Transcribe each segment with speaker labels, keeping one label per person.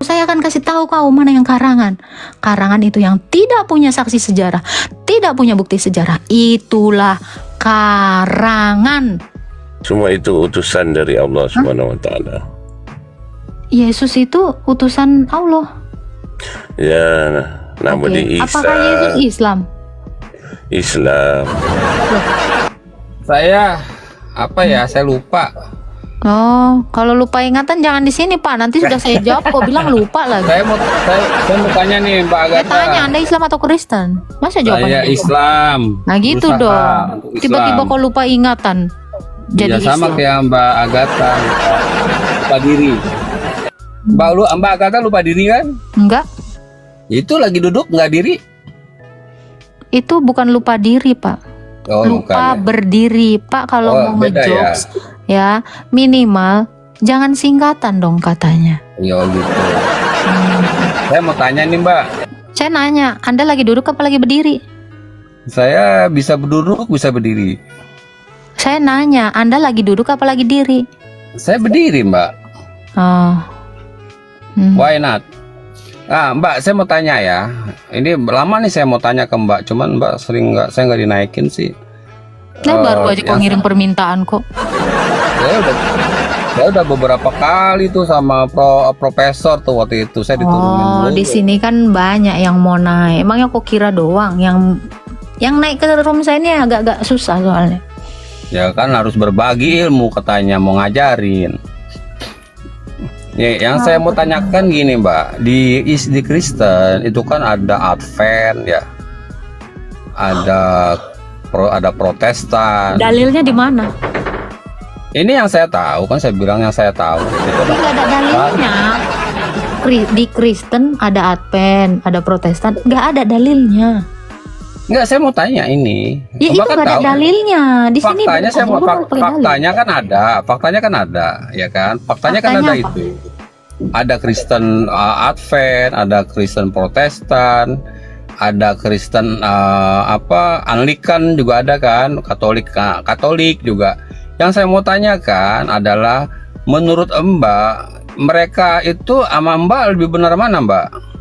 Speaker 1: Saya akan kasih tahu kau mana yang karangan. Karangan itu yang tidak punya saksi sejarah, tidak punya bukti sejarah. Itulah karangan.
Speaker 2: Semua itu utusan dari Allah Subhanahu wa taala.
Speaker 1: Yesus itu utusan Allah.
Speaker 2: Ya, namun di Isa.
Speaker 1: Apakah Yesus Islam?
Speaker 2: Islam.
Speaker 3: Saya saya lupa.
Speaker 1: Oh, kalau lupa ingatan jangan di sini Pak. Nanti sudah saya jawab kok bilang lupa lagi.
Speaker 3: Saya mau tanya nih Mbak
Speaker 1: Saya
Speaker 3: Agatha.
Speaker 1: tanya Anda Islam atau Kristen? Masa jawabannya
Speaker 3: Saya
Speaker 1: gitu?
Speaker 3: Islam.
Speaker 1: Nah gitu
Speaker 3: Berusaha
Speaker 1: dong.
Speaker 3: untuk Islam.
Speaker 1: Tiba-tiba kok lupa ingatan. Jadi
Speaker 3: Ya sama
Speaker 1: Islam.
Speaker 3: kayak Mbak Agatha lupa diri. Mbak Agatha lupa diri kan?
Speaker 1: Enggak.
Speaker 3: Itu lagi duduk nggak diri?
Speaker 1: Itu bukan lupa diri Pak.
Speaker 3: Oh,
Speaker 1: Lupa
Speaker 3: bukan, ya.
Speaker 1: berdiri Pak. Kalau
Speaker 3: Oh,
Speaker 1: mau
Speaker 3: beda
Speaker 1: ngejokes ya minimal jangan singkatan dong katanya.
Speaker 3: Ya gitu. Saya mau tanya nih Mbak.
Speaker 1: Saya nanya, Anda lagi duduk apa lagi berdiri?
Speaker 3: Saya bisa duduk, bisa berdiri.
Speaker 1: Saya nanya, Anda lagi duduk apa lagi diri?
Speaker 3: Saya berdiri Mbak.
Speaker 1: Oh.
Speaker 3: Why not? Mbak, saya mau tanya ya. Ini lama nih saya mau tanya ke Mbak, cuman Mbak saya nggak dinaikin sih.
Speaker 1: Nah baru aja kok ngirim permintaan kok.
Speaker 3: Saya udah beberapa kali tuh sama profesor tuh waktu itu saya diturunin
Speaker 1: Oh,
Speaker 3: dulu.
Speaker 1: di sini kan banyak yang mau naik. Emangnya kok kira doang yang naik ke room saya ini agak-agak susah soalnya.
Speaker 3: Ya kan harus berbagi ilmu katanya mau ngajarin. Yang saya mau tanyakan gini Mbak, di Kristen itu kan ada Advent ya, ada Protestan.
Speaker 1: Dalilnya di mana?
Speaker 3: Ini yang saya tahu kan, saya bilang yang saya tahu. Itu
Speaker 1: Ini nggak ada dalilnya. Di Kristen ada Advent, ada Protestan, nggak ada dalilnya.
Speaker 3: Enggak, saya mau tanya ini.
Speaker 1: Ya itu
Speaker 3: Mbak kan
Speaker 1: nggak ada
Speaker 3: tahu.
Speaker 1: dalilnya. Di sini
Speaker 3: Faktanya saya mau
Speaker 1: pakai dalil.
Speaker 3: faktanya kan ada, ya kan? Faktanya kan
Speaker 1: Faktanya
Speaker 3: ada
Speaker 1: apa?
Speaker 3: itu. Ada Kristen Advent, ada Kristen Protestan, ada Kristen Anglikan juga ada kan, Katolik juga. Yang saya mau tanyakan adalah menurut Mbak, mereka itu sama Mbak lebih benar mana Mbak?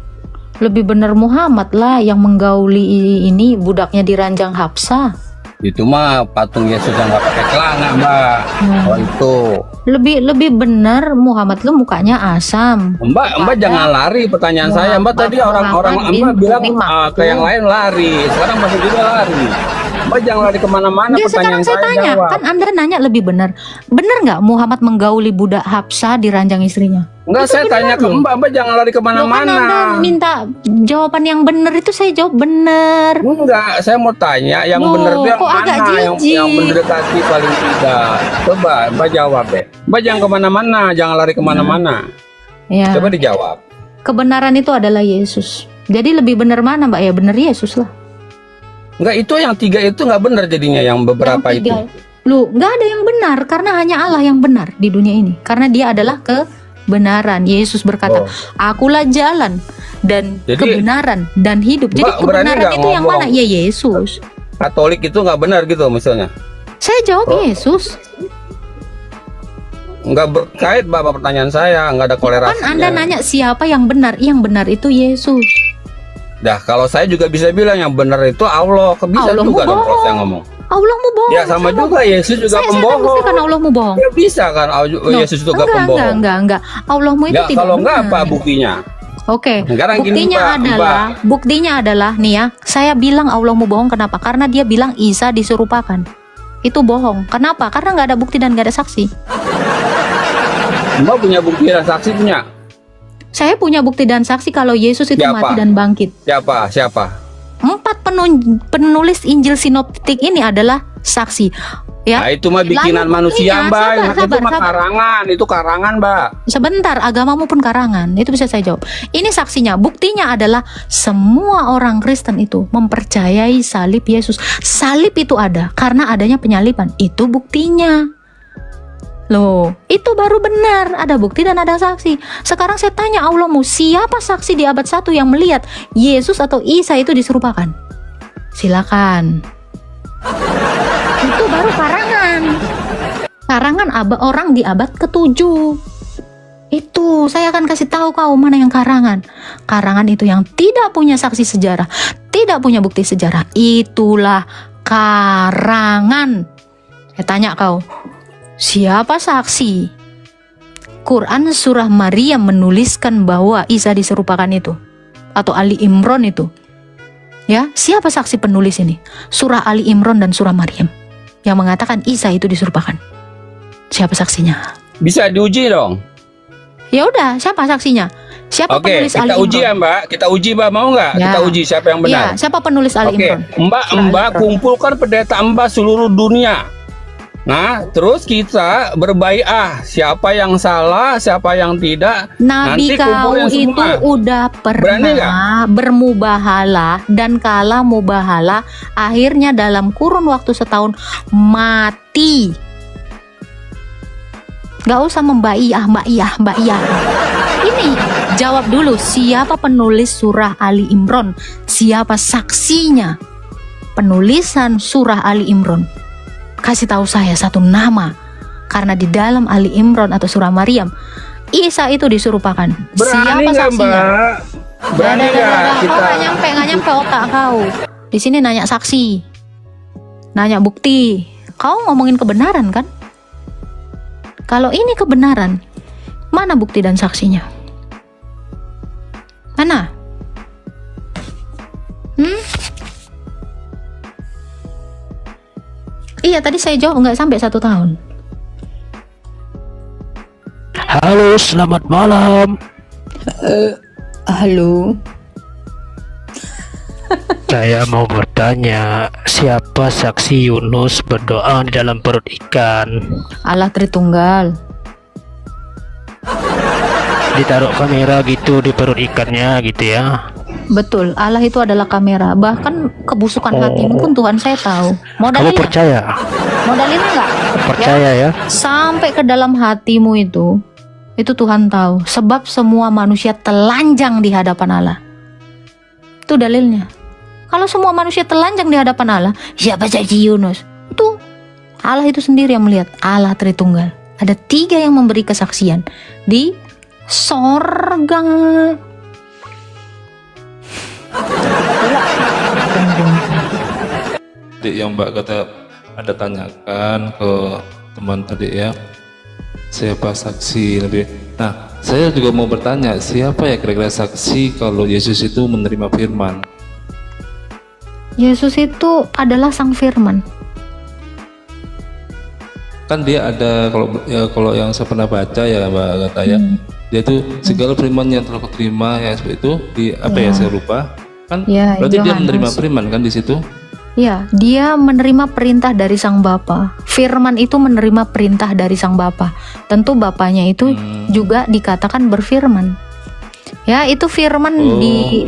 Speaker 1: Lebih benar Muhammad lah yang menggauli ini budaknya di ranjang Hafsah.
Speaker 3: Itu mah patung Yesus yang nggak pakai celana Mbak. Oh itu.
Speaker 1: Lebih benar Muhammad lu mukanya asam.
Speaker 3: Mbak jangan lari pertanyaan saya. Mbak tadi orang-orang Mbak bilang ke yang lain lari. Sekarang masih juga lari. Mbak jangan lari kemana-mana.
Speaker 1: Dia
Speaker 3: Pertanyaan
Speaker 1: sekarang saya tanya,
Speaker 3: jawab.
Speaker 1: kan Anda nanya lebih benar. Benar nggak Muhammad menggauli budak Hafsah di ranjang istrinya?
Speaker 3: Enggak,
Speaker 1: Itu
Speaker 3: saya
Speaker 1: benar
Speaker 3: tanya ke
Speaker 1: loh.
Speaker 3: Mbak jangan lari
Speaker 1: Loh, kan
Speaker 3: kemana-mana.
Speaker 1: Anda minta jawaban yang benar itu saya jawab benar.
Speaker 3: Enggak, saya mau tanya yang
Speaker 1: Loh,
Speaker 3: benar itu yang
Speaker 1: kok agak
Speaker 3: mana,
Speaker 1: jijik?
Speaker 3: yang mendekati paling tidak. Coba Mbak jawab deh. Mbak jangan kemana-mana, jangan lari kemana-mana.
Speaker 1: Ya.
Speaker 3: Coba dijawab.
Speaker 1: Kebenaran itu adalah Yesus. Jadi lebih benar mana Mbak? Ya benar Yesus lah.
Speaker 3: Enggak, itu yang tiga itu nggak benar jadinya, yang beberapa
Speaker 1: Yang tiga.
Speaker 3: itu.
Speaker 1: Lu nggak ada yang benar karena hanya Allah yang benar di dunia ini. Karena Dia adalah kebenaran. Yesus berkata,
Speaker 3: Oh.
Speaker 1: Akulah jalan dan
Speaker 3: Jadi,
Speaker 1: kebenaran dan hidup. Jadi
Speaker 3: Mbak, berani
Speaker 1: kebenaran
Speaker 3: nggak
Speaker 1: itu yang
Speaker 3: ngomong?
Speaker 1: mana? Ya Yesus.
Speaker 3: Katolik itu nggak benar gitu misalnya.
Speaker 1: Saya jawab
Speaker 3: Oh.
Speaker 1: Yesus.
Speaker 3: Nggak berkait Bapak pertanyaan saya, nggak ada
Speaker 1: Kan
Speaker 3: kolerasinya.
Speaker 1: Anda nanya siapa yang benar? Yang benar itu Yesus.
Speaker 3: Dah, kalau saya juga bisa bilang yang benar itu Allah. Bisa
Speaker 1: Allah
Speaker 3: juga dong
Speaker 1: bohong.
Speaker 3: kalau saya ngomong.
Speaker 1: Allah mau bohong.
Speaker 3: Ya sama juga, Yesus juga
Speaker 1: Saya
Speaker 3: pembohong.
Speaker 1: kan Allah mau bohong.
Speaker 3: Ya bisa kan, Yesus juga pembohong.
Speaker 1: Enggak. Allahmu itu
Speaker 3: Ya
Speaker 1: tidak
Speaker 3: kalau nggak
Speaker 1: benar.
Speaker 3: apa buktinya?
Speaker 1: Oke,
Speaker 3: Sekarang gini,
Speaker 1: buktinya adalah nih ya, saya bilang Allahmu bohong kenapa? Karena dia bilang Isa diserupakan. Itu bohong. Kenapa? Karena nggak ada bukti dan nggak ada saksi.
Speaker 3: Mbak punya bukti dan saksi punya?
Speaker 1: Saya punya bukti dan saksi kalau Yesus itu
Speaker 3: Siapa?
Speaker 1: mati dan bangkit.
Speaker 3: Siapa?
Speaker 1: 4 penulis Injil sinoptik ini adalah saksi. Ya.
Speaker 3: Nah, itu mah bikinan
Speaker 1: Lalu
Speaker 3: manusia
Speaker 1: buktinya,
Speaker 3: Mbak.
Speaker 1: sabar,
Speaker 3: Itu mah
Speaker 1: sabar.
Speaker 3: karangan, itu karangan Mbak.
Speaker 1: Sebentar, agamamu pun karangan. Itu bisa saya jawab. Ini saksinya. Buktinya adalah semua orang Kristen itu mempercayai salib Yesus. Salib itu ada karena adanya penyaliban. Itu buktinya. Loh, itu baru benar. Ada bukti dan ada saksi. Sekarang saya tanya Allahmu, siapa saksi di abad 1 yang melihat Yesus atau Isa itu diserupakan? Silakan. Itu baru karangan. Karangan orang di abad ke-7. Itu saya akan kasih tahu kau mana yang karangan. Karangan itu yang tidak punya saksi sejarah, tidak punya bukti sejarah. Itulah karangan. Saya tanya kau, siapa saksi? Quran surah Maryam menuliskan bahwa Isa diserupakan itu, atau Ali Imran itu. Ya, siapa saksi penulis ini? Surah Ali Imran dan surah Maryam yang mengatakan Isa itu diserupakan. Siapa saksinya?
Speaker 3: Bisa diuji dong.
Speaker 1: Ya udah, siapa saksinya? Siapa
Speaker 3: Oke,
Speaker 1: penulis Ali
Speaker 3: kita
Speaker 1: Imran?
Speaker 3: uji ya Mbak. Kita uji Mbak, mau nggak?
Speaker 1: Ya.
Speaker 3: Kita uji siapa yang benar.
Speaker 1: Iya, siapa penulis Ali
Speaker 3: Oke,
Speaker 1: Imran?
Speaker 3: Mbak kumpulkan pendeta Mbak seluruh dunia. Nah, terus kita berbaiah siapa yang salah, siapa yang tidak.
Speaker 1: Nabi
Speaker 3: Nanti
Speaker 1: kau
Speaker 3: kumpulin
Speaker 1: itu
Speaker 3: semua.
Speaker 1: udah
Speaker 3: Berani
Speaker 1: pernah bermubahalah dan kalah mubahalah, akhirnya dalam kurun waktu setahun mati. Gak usah mbak iya. Ini jawab dulu, siapa penulis surah Ali Imran? Siapa saksinya penulisan surah Ali Imran? Kasih tahu saya satu nama, karena di dalam Ali Imran atau surah Maryam Isa itu diserupakan.
Speaker 3: Berani
Speaker 1: Siapa
Speaker 3: nggak
Speaker 1: saksinya?
Speaker 3: Mbak? Berani nggak kita?
Speaker 1: Kau nggak nyampe otak kau. Di sini nanya saksi, nanya bukti. Kau ngomongin kebenaran kan? Kalau ini kebenaran, mana bukti dan saksinya? Mana? Iya, tadi saya jawab nggak sampai 1 tahun.
Speaker 4: Halo, selamat malam.
Speaker 1: Halo.
Speaker 4: Saya mau bertanya, siapa saksi Yunus berdoa di dalam perut ikan?
Speaker 1: Allah Tritunggal.
Speaker 4: Ditaruh kamera gitu di perut ikannya gitu ya?
Speaker 1: Betul, Allah itu adalah kamera. Bahkan kebusukan hatimu pun Tuhan saya tahu. Mau
Speaker 4: Kamu
Speaker 1: dalilnya?
Speaker 4: percaya?
Speaker 1: Mau dalilnya nggak?
Speaker 4: Percaya ya?
Speaker 1: Sampai ke dalam hatimu itu Tuhan tahu. Sebab semua manusia telanjang di hadapan Allah. Itu dalilnya. Kalau semua manusia telanjang di hadapan Allah, siapa saksi Yunus? Itu Allah itu sendiri yang melihat. Allah Tritunggal. Ada 3 yang memberi kesaksian di sorga.
Speaker 5: Tadi yang Mbak kata ada tanyakan ke teman tadi ya, siapa saksi lebih. Nah, saya juga mau bertanya, siapa ya kira-kira saksi kalau Yesus itu menerima firman?
Speaker 1: Yesus itu adalah Sang Firman.
Speaker 5: Kan dia ada, kalau yang saya pernah baca ya Mbak kata ya, dia itu segala firman yang telah kuterima ya seperti itu di apa ya saya lupa. Kan
Speaker 1: Ya,
Speaker 5: berarti dia
Speaker 1: Yohanes.
Speaker 5: menerima firman kan di situ?
Speaker 1: Ya, dia menerima perintah dari Sang Bapa. Firman itu menerima perintah dari Sang Bapa. Tentu Bapanya itu juga dikatakan berfirman. Ya, itu firman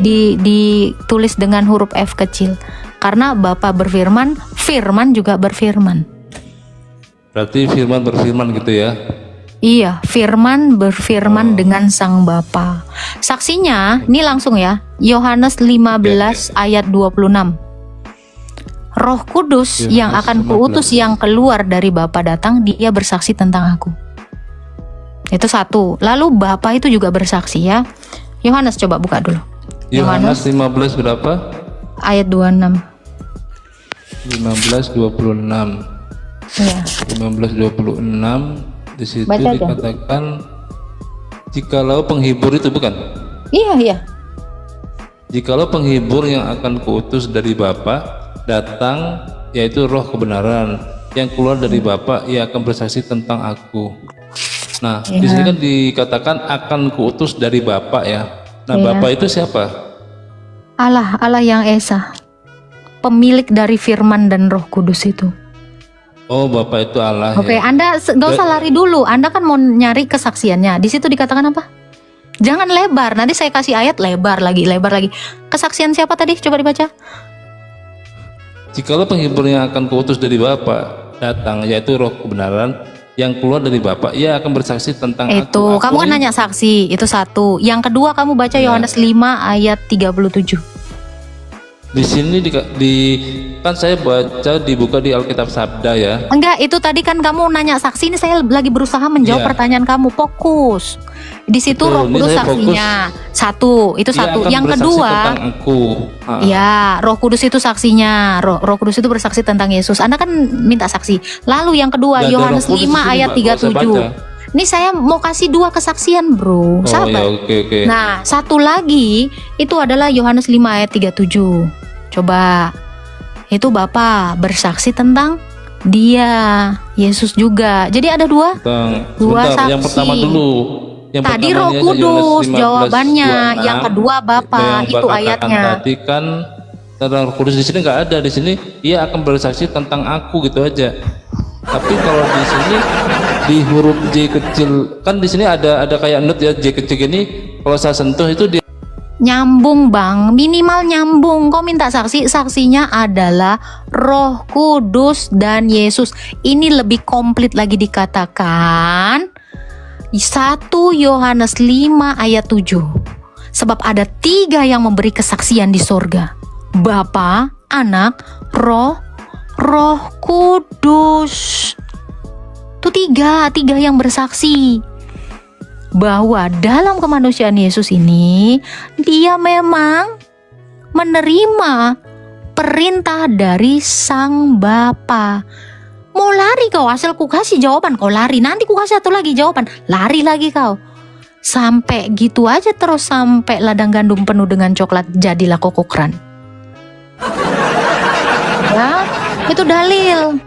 Speaker 1: ditulis dengan huruf F kecil. Karena Bapa berfirman, firman juga berfirman.
Speaker 5: Berarti firman berfirman gitu ya?
Speaker 1: Iya, firman berfirman dengan Sang Bapa. Saksinya, ini langsung ya, Yohanes 15 ayat 26. Roh Kudus
Speaker 5: Yohanes
Speaker 1: yang akan
Speaker 5: 15.
Speaker 1: kuutus yang keluar dari Bapa datang, dia bersaksi tentang aku. Itu satu. Lalu Bapa itu juga bersaksi ya. Yohanes coba buka dulu.
Speaker 5: Yohanes 15 berapa?
Speaker 1: Ayat 26.
Speaker 5: 15:26.
Speaker 1: Ya.
Speaker 5: 15:26 di situ
Speaker 1: Baca aja.
Speaker 5: dikatakan jikalau penghibur itu bukan?
Speaker 1: Iya, iya.
Speaker 5: Jikalau penghibur yang akan kuutus dari Bapa datang, yaitu Roh kebenaran yang keluar dari Bapa, ia akan bersaksi tentang aku. Nah, di sini kan dikatakan akan kuutus dari Bapa ya. Nah,
Speaker 1: Iya.
Speaker 5: Bapa itu siapa?
Speaker 1: Allah yang Esa. Pemilik dari firman dan Roh Kudus itu.
Speaker 5: Oh, Bapa itu Allah
Speaker 1: Oke,
Speaker 5: ya.
Speaker 1: Anda nggak usah lari dulu. Anda kan mau nyari kesaksiannya. Di situ dikatakan apa? Jangan lebar. Nanti saya kasih ayat lebar lagi. Kesaksian siapa tadi? Coba dibaca.
Speaker 5: Jikalau penghibur yang akan kuutus dari Bapa datang, yaitu Roh kebenaran yang keluar dari Bapa, ia akan bersaksi tentang
Speaker 1: Itu,
Speaker 5: aku.
Speaker 1: kamu kan nanya saksi. Itu satu. Yang kedua kamu baca
Speaker 5: Ya.
Speaker 1: Yohanes 5 ayat 37.
Speaker 5: Di sini kan saya baca dibuka di Alkitab Sabda ya.
Speaker 1: Enggak, itu tadi kan kamu nanya saksi, ini saya lagi berusaha menjawab
Speaker 5: Iya.
Speaker 1: pertanyaan kamu. Fokus. Di situ
Speaker 5: Betul,
Speaker 1: Roh
Speaker 5: ini
Speaker 1: Kudus
Speaker 5: saya
Speaker 1: saksinya. Satu, itu
Speaker 5: Dia
Speaker 1: satu.
Speaker 5: akan
Speaker 1: Yang
Speaker 5: bersaksi
Speaker 1: kedua,
Speaker 5: tentang aku.
Speaker 1: ya, Roh Kudus itu saksinya. Roh Kudus itu bersaksi tentang Yesus. Anda kan minta saksi. Lalu yang kedua,
Speaker 5: Nggak ada
Speaker 1: Yohanes
Speaker 5: Roh Kudus
Speaker 1: 5
Speaker 5: di sini,
Speaker 1: ayat
Speaker 5: Mbak, kalau saya
Speaker 1: 37.
Speaker 5: baca.
Speaker 1: Ini saya mau kasih 2 kesaksian, Bro.
Speaker 5: Oh
Speaker 1: Sabar.
Speaker 5: ya, oke.
Speaker 1: Nah, satu lagi itu adalah Yohanes 5 ayat 37. Coba. Itu Bapak bersaksi tentang dia, Yesus juga. Jadi ada 2. Dua
Speaker 5: Sebentar, yang
Speaker 1: saksi.
Speaker 5: pertama dulu. Yang
Speaker 1: Tadi
Speaker 5: pertamanya
Speaker 1: Roh
Speaker 5: aja,
Speaker 1: Kudus
Speaker 5: Yohanes 15,
Speaker 1: jawabannya.
Speaker 5: 26.
Speaker 1: Yang kedua Bapak,
Speaker 5: Yang
Speaker 1: itu
Speaker 5: Bapak katakan
Speaker 1: ayatnya.
Speaker 5: Tadi kan tentang Roh Kudus di sini nggak ada. Di sini ia akan bersaksi tentang aku gitu aja. Tapi kalau di sini di huruf J kecil kan di sini ada kayak not ya, J kecil gini. Kalau saya sentuh itu dia
Speaker 1: Nyambung Bang, minimal nyambung. Kau minta saksi, saksinya adalah Roh Kudus dan Yesus. Ini lebih komplit lagi dikatakan 1 Yohanes 5 ayat 7. Sebab ada 3 yang memberi kesaksian di sorga, Bapa, Anak, Roh Kudus. Itu 3 yang bersaksi bahwa dalam kemanusiaan Yesus ini dia memang menerima perintah dari Sang Bapa. Mau lari kau, asal ku kasih jawaban kau lari, nanti ku kasih satu lagi jawaban, lari lagi kau. Sampai gitu aja terus, sampai ladang gandum penuh dengan coklat jadilah kokokran. Ya, itu dalil.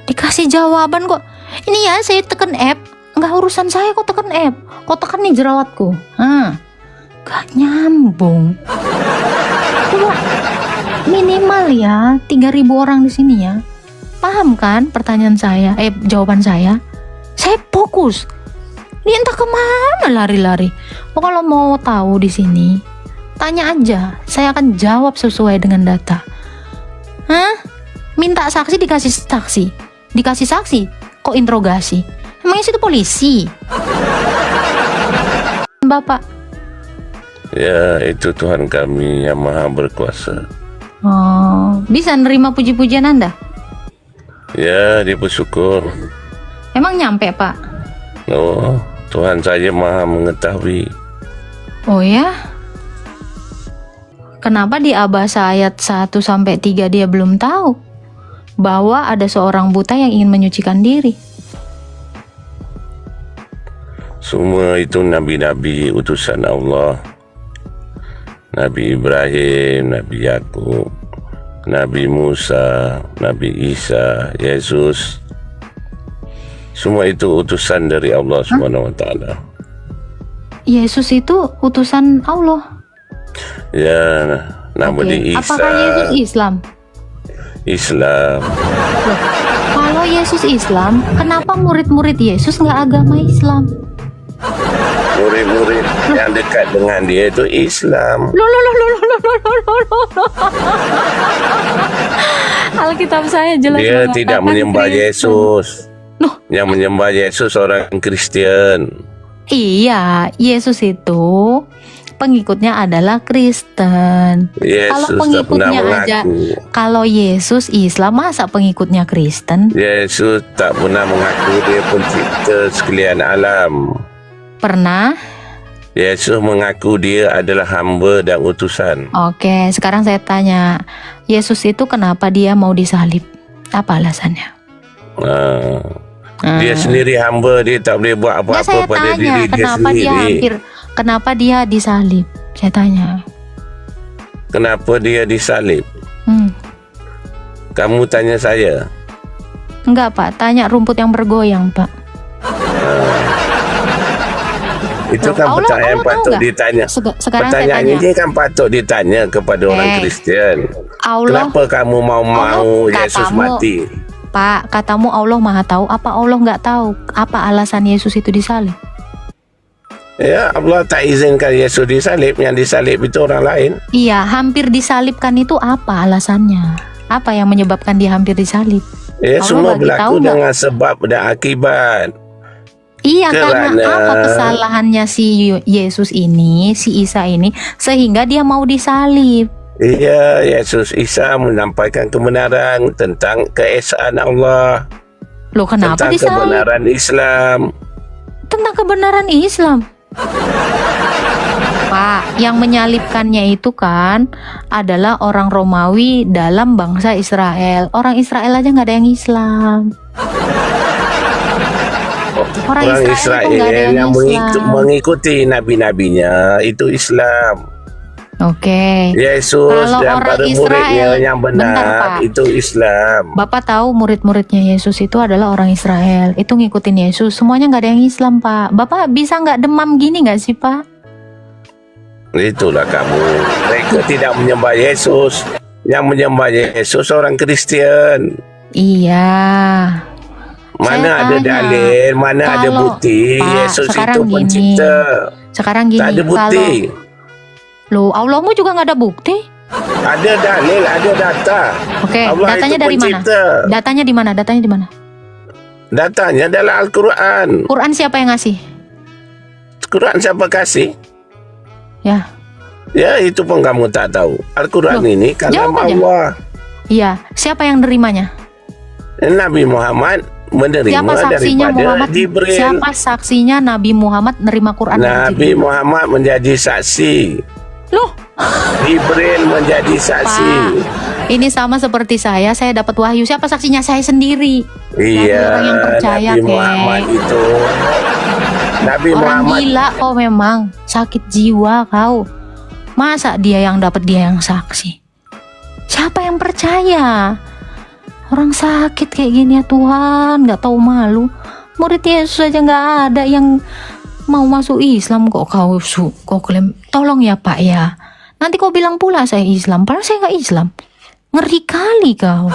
Speaker 1: Dikasih jawaban kok. Ini ya saya tekan F. Enggak urusan saya kok tekan F. Kok tekan nih jerawatku. Gak nyambung. Coba minimal ya 3.000 orang di sini ya. Paham kan pertanyaan saya? Jawaban saya. Saya fokus. Dia entah kemana lari-lari. Kalau mau tahu di sini, tanya aja. Saya akan jawab sesuai dengan data. Minta saksi dikasih saksi. Dikasih saksi kok interogasi. Emangnya situ polisi? Bapak.
Speaker 2: Ya, itu Tuhan kami yang maha berkuasa.
Speaker 1: Oh, bisa nerima puji-pujian Anda?
Speaker 2: Ya, dia bersyukur.
Speaker 1: Emang nyampe Pak?
Speaker 2: Oh, Tuhan saja maha mengetahui.
Speaker 1: Oh ya? Kenapa di Abasa ayat 1-3 dia belum tahu bahwa ada seorang buta yang ingin menyucikan diri?
Speaker 2: Semua itu nabi-nabi utusan Allah. Nabi Ibrahim, Nabi Yakub, Nabi Musa, Nabi Isa, Yesus. Semua itu utusan dari Allah Subhanahu wa taala.
Speaker 1: Yesus itu utusan Allah.
Speaker 2: Ya, nama dia Isa.
Speaker 1: Apakah Yesus Islam?
Speaker 2: Islam.
Speaker 1: Loh, kalau Yesus Islam, kenapa murid-murid Yesus nggak agama Islam?
Speaker 2: Murid-murid yang dekat dengan dia itu Islam.
Speaker 1: Loh. Alkitab saya jelas
Speaker 2: Dia
Speaker 1: mengatakan
Speaker 2: tidak menyembah
Speaker 1: Kristen.
Speaker 2: Yesus.
Speaker 1: Loh.
Speaker 2: Yang menyembah Yesus orang Kristen.
Speaker 1: Iya, Yesus itu pengikutnya adalah Kristen.
Speaker 2: Yesus tak pernah mengaku.
Speaker 1: Kalau Yesus Islam, masa pengikutnya Kristen?
Speaker 2: Yesus tak pernah mengaku dia pencipta sekalian alam.
Speaker 1: Pernah?
Speaker 2: Yesus mengaku dia adalah hamba dan utusan.
Speaker 1: Oke, sekarang saya tanya, Yesus itu kenapa dia mau disalib? Apa alasannya?
Speaker 2: Dia sendiri hamba, dia tak boleh buat apa-apa
Speaker 1: saya
Speaker 2: pada
Speaker 1: tanya,
Speaker 2: diri dia sendiri.
Speaker 1: Kenapa dia disalib? Saya tanya.
Speaker 2: Kenapa dia disalib? Kamu tanya saya.
Speaker 1: Enggak Pak, tanya rumput yang bergoyang Pak.
Speaker 2: Itu kan
Speaker 1: Allah
Speaker 2: pertanyaan
Speaker 1: tahu
Speaker 2: patut
Speaker 1: nggak?
Speaker 2: ditanya.
Speaker 1: Sekarang saya
Speaker 2: Pertanyaan
Speaker 1: tanya.
Speaker 2: ini kan patut ditanya kepada orang Kristen.
Speaker 1: Allah,
Speaker 2: Kenapa kamu mau Yesus mati?
Speaker 1: Pak, katamu Allah Maha Tahu. Apa Allah nggak tahu apa alasan Yesus itu disalib?
Speaker 2: Ya, Allah tak izinkan Yesus disalib. Yang disalib itu orang lain.
Speaker 1: Iya, hampir disalibkan itu apa alasannya? Apa yang menyebabkan dia hampir disalib?
Speaker 2: Ya,
Speaker 1: Allah
Speaker 2: semua
Speaker 1: bagi
Speaker 2: berlaku
Speaker 1: tahu nggak?
Speaker 2: dengan sebab dan akibat.
Speaker 1: Iya, karena
Speaker 2: Kerana-
Speaker 1: apa kesalahannya si Yesus ini, si Isa ini, sehingga dia mau disalib?
Speaker 2: Iya, Yesus Isa menyampaikan kebenaran tentang keesaan Allah,
Speaker 1: Loh kenapa
Speaker 2: tentang
Speaker 1: disalib?
Speaker 2: kebenaran Islam.
Speaker 1: Tentang kebenaran Islam. Pak, yang menyalibkannya itu kan adalah orang Romawi dalam bangsa Israel. Orang Israel aja nggak ada yang Islam. Orang Israel itu nggak ada yang Islam.
Speaker 2: mengikuti nabi-nabinya itu Islam.
Speaker 1: Oke.
Speaker 2: Yesus
Speaker 1: Kalau
Speaker 2: dan
Speaker 1: orang
Speaker 2: para
Speaker 1: Israel,
Speaker 2: muridnya yang
Speaker 1: bentar,
Speaker 2: benar
Speaker 1: Pak.
Speaker 2: itu Islam.
Speaker 1: Bapak tahu murid-muridnya Yesus itu adalah orang Israel. Itu ngikutin Yesus. Semuanya nggak ada yang Islam, Pak. Bapak bisa nggak demam gini nggak sih, Pak?
Speaker 2: Itulah kamu. Mereka tidak menyembah Yesus. Yang menyembah Yesus orang Kristen.
Speaker 1: Iya.
Speaker 2: Mana
Speaker 1: Saya
Speaker 2: ada
Speaker 1: tanya,
Speaker 2: dalil, mana ada
Speaker 1: kalau-
Speaker 2: bukti
Speaker 1: Pak,
Speaker 2: Yesus
Speaker 1: sekarang
Speaker 2: itu
Speaker 1: gini.
Speaker 2: pencipta.
Speaker 1: Sekarang gini,
Speaker 2: Tak ada bukti.
Speaker 1: Loh, Allahmu juga nggak ada bukti?
Speaker 2: Ada dalil, ada data.
Speaker 1: Oke,
Speaker 2: Allah
Speaker 1: datanya
Speaker 2: itu
Speaker 1: dari mana?
Speaker 2: pencipta.
Speaker 1: Datanya di mana? Datanya di mana?
Speaker 2: Datanya dalam Al-Quran.
Speaker 1: Quran siapa yang ngasih?
Speaker 2: Quran siapa kasih?
Speaker 1: Ya,
Speaker 2: Ya, itu pun kamu tak tahu. Al-Quran
Speaker 1: Loh,
Speaker 2: ini kalam
Speaker 1: jawab aja.
Speaker 2: Allah.
Speaker 1: iya. Siapa yang nerimanya?
Speaker 2: Nabi Muhammad menerima
Speaker 1: Siapa saksinya
Speaker 2: daripada
Speaker 1: Muhammad?
Speaker 2: Jibril.
Speaker 1: Siapa saksinya Nabi Muhammad nerima Quran dari
Speaker 2: Nabi
Speaker 1: Jibril?
Speaker 2: Muhammad menjadi saksi.
Speaker 1: Loh,
Speaker 2: Jibril menjadi saksi.
Speaker 1: Pak, ini sama seperti saya dapat wahyu. Siapa saksinya? Saya sendiri.
Speaker 2: Iya,
Speaker 1: orang yang percaya,
Speaker 2: Nabi Muhammad
Speaker 1: Kek.
Speaker 2: itu. Nabi
Speaker 1: Orang
Speaker 2: Muhammad
Speaker 1: gila kau memang, sakit jiwa kau. Masa dia yang dapat, dia yang saksi? Siapa yang percaya? Orang sakit kayak gini ya Tuhan, nggak tahu malu. Murid Yesus aja nggak ada yang mau masuk Islam, kok kau klaim. Tolong ya Pak ya. Nanti kau bilang pula saya Islam, padahal saya nggak Islam. Ngeri kali kau.